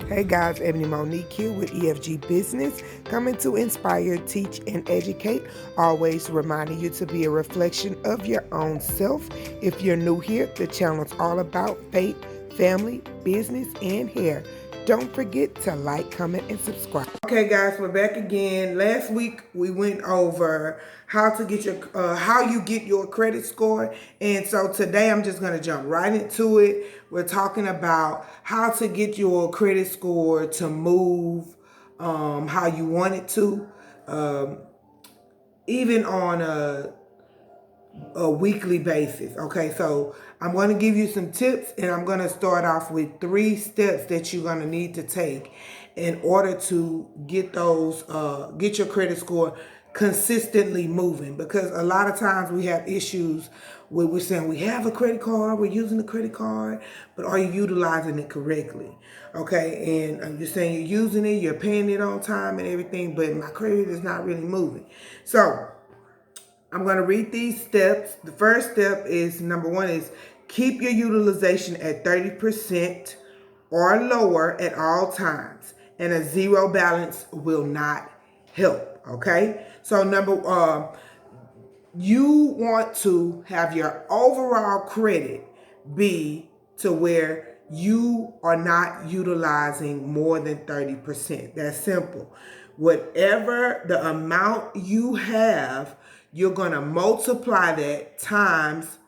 Hey guys, Ebony Monique here with EFG Business, coming to inspire, teach, and educate. Always reminding you to be a reflection of your own self. If you're new here, the channel's all about faith, family, business, and hair. Don't forget to like, comment, and subscribe. Okay, guys, we're back again. Last week we went over how you get your credit score, and so today I'm just gonna jump right into it. We're talking about how to get your credit score to move how you want it to, even on a weekly basis. Okay, so I'm going to give you some tips, and I'm going to start off with 3 steps that you're going to need to take in order to get get your credit score consistently moving. Because a lot of times we have issues where we're saying we have a credit card, we're using the credit card, but are you utilizing it correctly? Okay, and you're saying you're using it, you're paying it on time and everything, but my credit is not really moving. So I'm going to read these steps. The first step is number 1 is keep your utilization at 30% or lower at all times, and a zero balance will not help. Okay, so you want to have your overall credit be to where you are not utilizing more than 30%. That's simple. Whatever the amount you have, you're going to multiply that times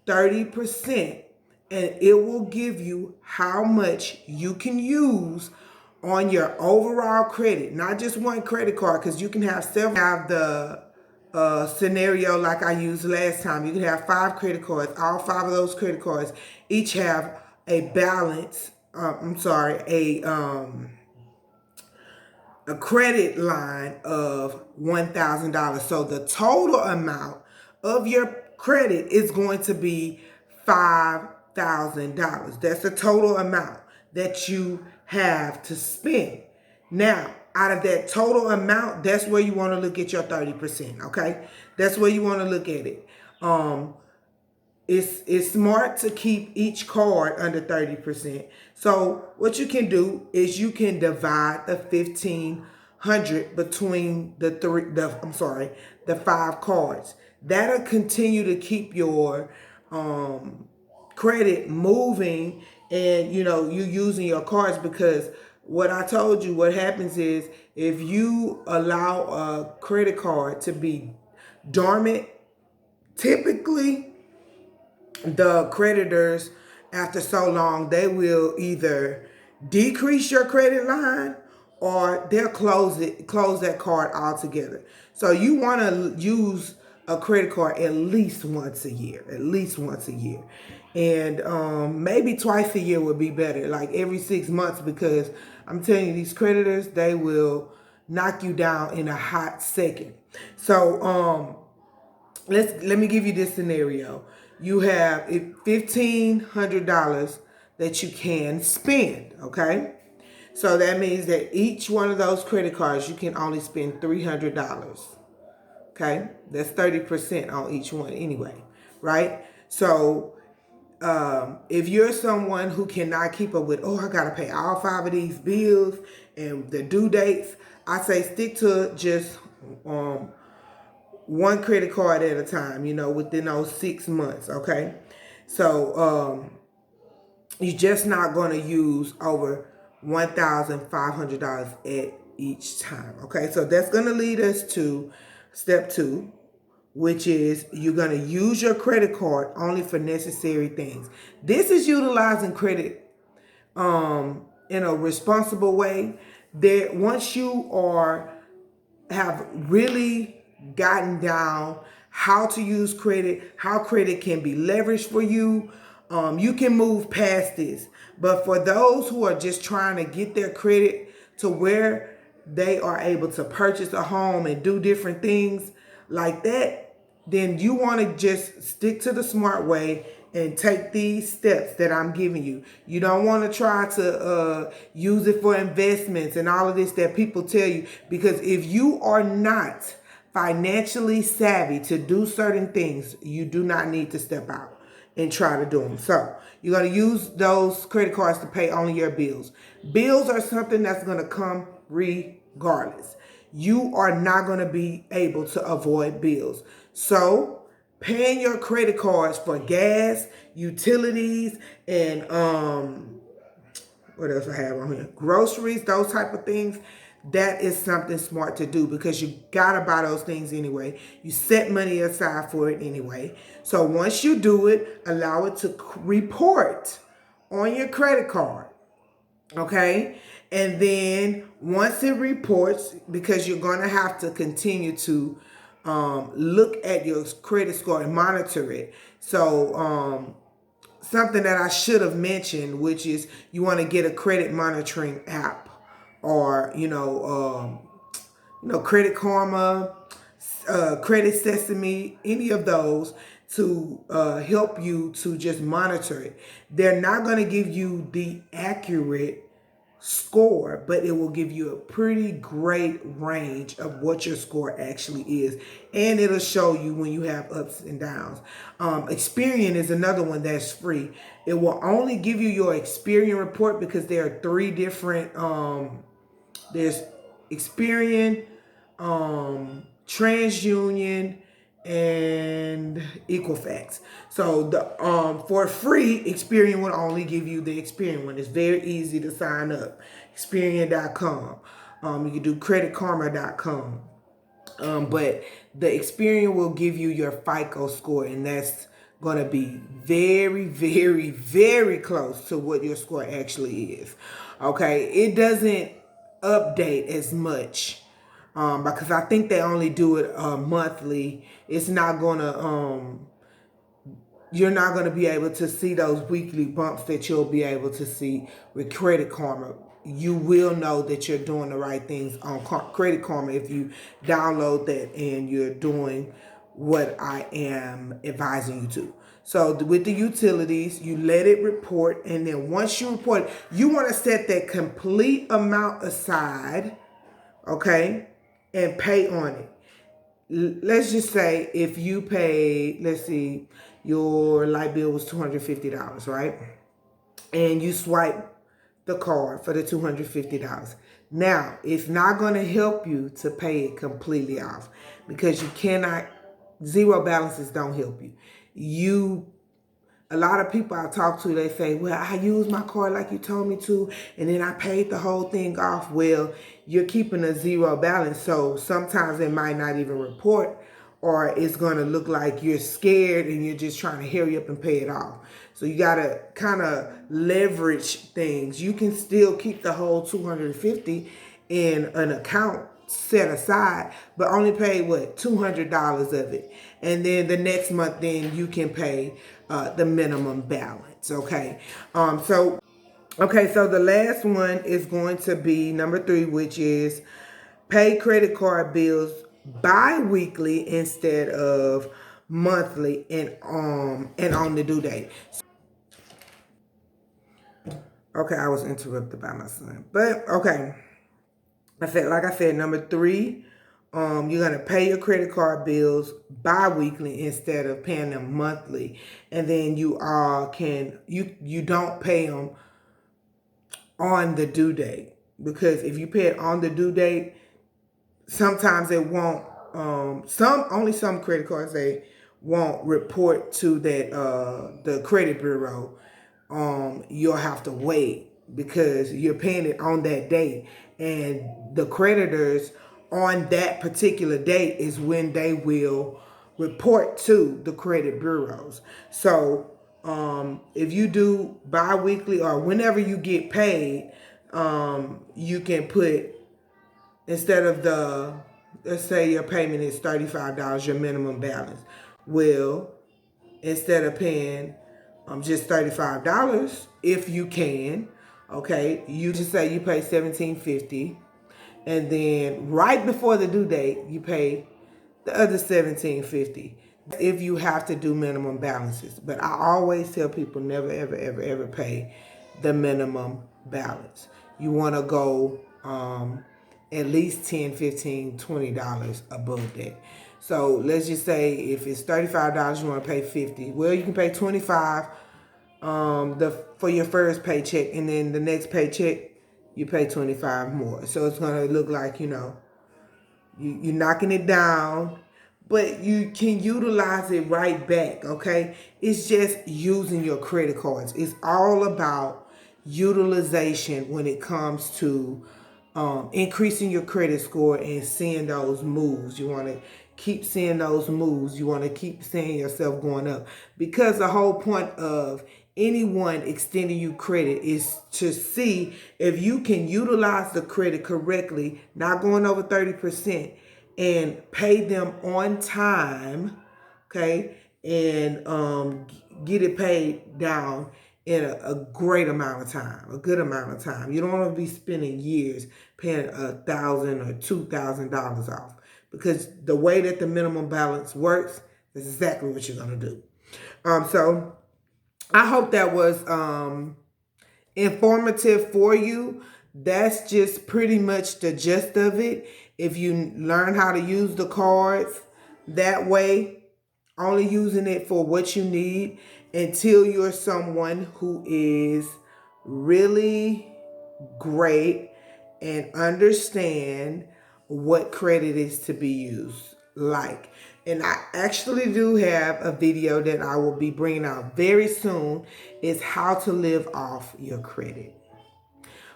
30%, and it will give you how much you can use on your overall credit, not just one credit card, because you can have several. Have the scenario like I used last time. You can have 5 credit cards. All 5 of those credit cards each have a balance. A credit line of $1,000. So the total amount of your credit is going to be $5,000. That's the total amount that you have to spend. Now, out of that total amount, that's where you want to look at your 30%, okay? That's where you want to look at it. It's smart to keep each card under 30%. So what you can do is you can divide the 1,500 between the 5 cards. That'll continue to keep your credit moving, and you using your cards, because what I told you, what happens is if you allow a credit card to be dormant, typically the creditors, after so long, they will either decrease your credit line or they'll close that card altogether. So you want to use a credit card at least once a year, and maybe twice a year would be better, like every 6 months, because I'm telling you, these creditors, they will knock you down in a hot second. So let me give you this scenario. You have $1,500 that you can spend, okay? So that means that each one of those credit cards, you can only spend $300, okay? That's 30% on each one anyway, right? So if you're someone who cannot keep up with, I got to pay all 5 of these bills and the due dates, I say stick to just one credit card at a time, within those 6 months, okay? So you're just not going to use over $1,500 at each time, okay? So that's going to lead us to step 2, which is you're going to use your credit card only for necessary things. This is utilizing credit in a responsible way. That once you have really gotten down how to use credit, how credit can be leveraged for you, you can move past this. But for those who are just trying to get their credit to where they are able to purchase a home and do different things like that, then you want to just stick to the smart way and take these steps that I'm giving you. You don't want to try to use it for investments and all of this that people tell you, because if you are not financially savvy to do certain things, you do not need to step out and try to do them. So you're going to use those credit cards to pay only your bills. Bills are something that's going to come regardless. You are not going to be able to avoid bills. So paying your credit cards for gas, utilities, and what else I have on here? Groceries, those type of things. That is something smart to do because you gotta buy those things anyway. You set money aside for it anyway. So once you do it, allow it to report on your credit card. Okay? And then once it reports, because you're gonna have to continue to look at your credit score and monitor it. So something that I should have mentioned, which is you want to get a credit monitoring app, or Credit Karma, Credit Sesame, any of those to help you to just monitor it. They're not going to give you the accurate score, but it will give you a pretty great range of what your score actually is, and it'll show you when you have ups and downs. Experian is another one that's free. It will only give you your Experian report because there are three different there's Experian, TransUnion, and Equifax. So the for free, Experian will only give you the Experian one. It's very easy to sign up. Experian.com. You can do creditkarma.com. But the Experian will give you your FICO score, and that's going to be very, very, very close to what your score actually is. Okay, it doesn't update as much because I think they only do it monthly. It's not gonna you're not gonna be able to see those weekly bumps that you'll be able to see with Credit Karma. You will know that you're doing the right things on Credit Karma if you download that and you're doing what I am advising you to. So with the utilities, you let it report, and then once you report, you want to set that complete amount aside, okay, and pay on it. Let's just say if you pay, let's see, your light bill was $250, right? And you swipe the card for the $250. Now, it's not going to help you to pay it completely off because you cannot, zero balances don't help you. A lot of people I talk to, they say, well, I used my card like you told me to, and then I paid the whole thing off. Well, you're keeping a zero balance, so sometimes it might not even report, or it's going to look like you're scared and you're just trying to hurry up and pay it off. So you got to kind of leverage things. You can still keep the whole $250 in an account set aside, but only pay $200 of it, and then the next month then you can pay the minimum balance. Okay, so the last one is going to be number 3, which is pay credit card bills bi-weekly instead of monthly, and on the due date. Okay, I was interrupted by my son, but okay. Like I said, number 3, you're gonna pay your credit card bills bi-weekly instead of paying them monthly, and then you don't pay them on the due date, because if you pay it on the due date, sometimes it won't. Some credit cards, they won't report to that the credit bureau. You'll have to wait because you're paying it on that date, and the creditors on that particular date is when they will report to the credit bureaus. So if you do bi-weekly or whenever you get paid, you can put, instead of let's say your payment is $35, your minimum balance. Well, instead of paying just $35, if you can, okay, you just say you pay $17.50, and then right before the due date, you pay the other $17.50 if you have to do minimum balances. But I always tell people never, ever, ever, ever pay the minimum balance. You want to go at least $10, $15, $20 above that. So let's just say if it's $35, you want to pay $50. Well, you can pay $25 for your first paycheck, and then the next paycheck you pay $25 more. So it's gonna look like, you know, you're knocking it down, but you can utilize it right back, okay? It's just using your credit cards. It's all about utilization when it comes to increasing your credit score and seeing those moves. You want to keep seeing those moves. You want to keep seeing yourself going up, because the whole point of anyone extending you credit is to see if you can utilize the credit correctly, not going over 30%, and pay them on time, okay, and get it paid down in a great amount of time, a good amount of time. You don't want to be spending years paying $1,000 or $2,000 off, because the way that the minimum balance works is exactly what you're gonna do. So I hope that was informative for you. That's just pretty much the gist of it. If you learn how to use the cards that way, only using it for what you need, until you're someone who is really great and understand what credit is to be used like. And I actually do have a video that I will be bringing out very soon. It's how to live off your credit.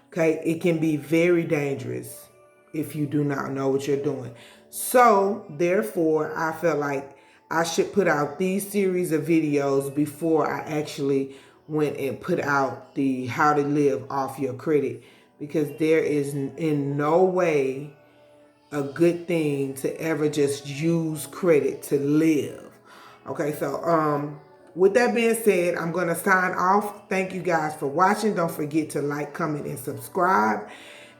Okay, it can be very dangerous if you do not know what you're doing. So therefore, I felt like I should put out these series of videos before I actually went and put out the how to live off your credit, because there is in no way a good thing to ever just use credit to live. Okay, so with that being said, I'm going to sign off. Thank you guys for watching. Don't forget to like, comment, and subscribe.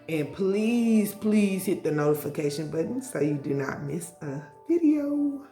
And please, please hit the notification button so you do not miss a video.